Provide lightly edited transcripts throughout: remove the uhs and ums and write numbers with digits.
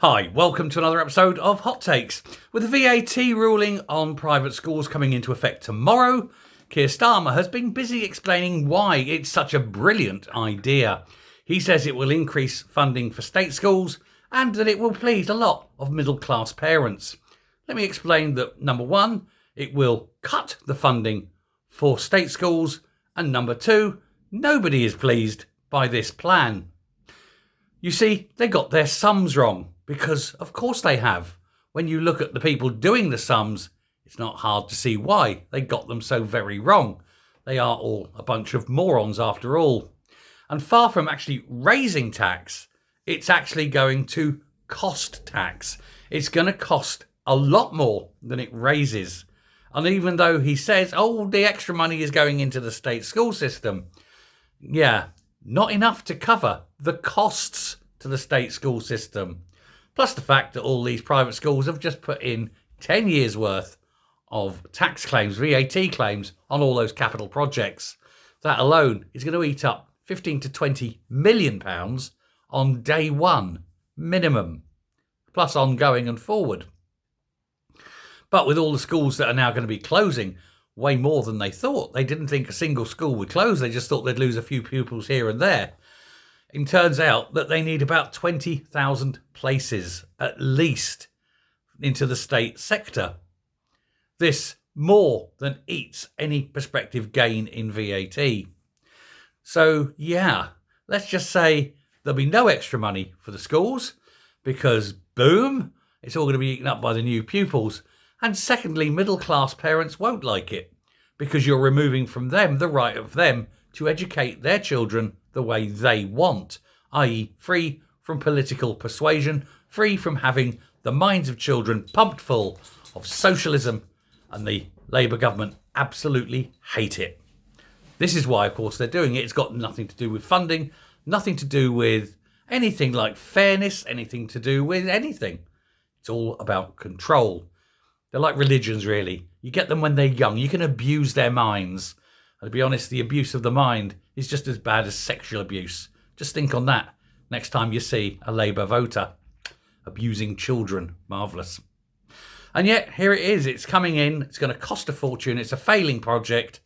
Hi, welcome to another episode of Hot Takes. With the VAT ruling on private schools coming into effect tomorrow, Keir Starmer has been busy explaining why it's such a brilliant idea. He says it will increase funding for state schools and that it will please a lot of middle-class parents. Let me explain that number one, it will cut the funding for state schools, and number two, nobody is pleased by this plan. You see, they got their sums wrong, because of course they have. When you look at the people doing the sums, it's not hard to see why they got them so very wrong. They are all a bunch of morons after all. And far from actually raising tax, it's actually going to cost tax. It's going to cost a lot more than it raises. And even though he says, the extra money is going into the state school system, yeah, not enough to cover the costs to the state school system. Plus the fact that all these private schools have just put in 10 years worth of tax claims, VAT claims on all those capital projects. That alone is going to eat up 15 to 20 million pounds on day one, minimum, plus ongoing and forward. But with all the schools that are now going to be closing, way more than they thought. They didn't think a single school would close. They just thought they'd lose a few pupils here and there. It turns out that they need about 20,000 places at least into the state sector. This more than eats any prospective gain in VAT. So, yeah, let's just say there'll be no extra money for the schools because, boom, it's all going to be eaten up by the new pupils. And secondly, middle-class parents won't like it because you're removing from them the right of them to educate their children the way they want, i.e. free from political persuasion, free from having the minds of children pumped full of socialism, and the Labour government absolutely hate it. This is why, of course, they're doing it. It's got nothing to do with funding, nothing to do with anything like fairness, anything to do with anything. It's all about control. They're like religions, really. You get them when they're young. You can abuse their minds. And to be honest, the abuse of the mind is just as bad as sexual abuse. Just think on that next time you see a Labour voter abusing children. Marvellous. And yet, here it is. It's coming in. It's going to cost a fortune. It's a failing project.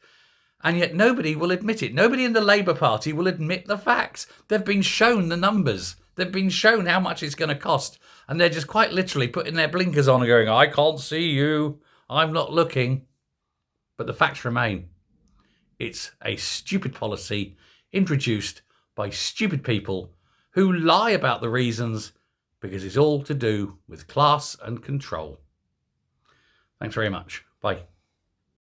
And yet nobody will admit it. Nobody in the Labour Party will admit the facts. They've been shown the numbers. They've been shown how much it's going to cost. And they're just quite literally putting their blinkers on and going, I can't see you. I'm not looking. But the facts remain. It's a stupid policy introduced by stupid people who lie about the reasons because it's all to do with class and control. Thanks very much. Bye.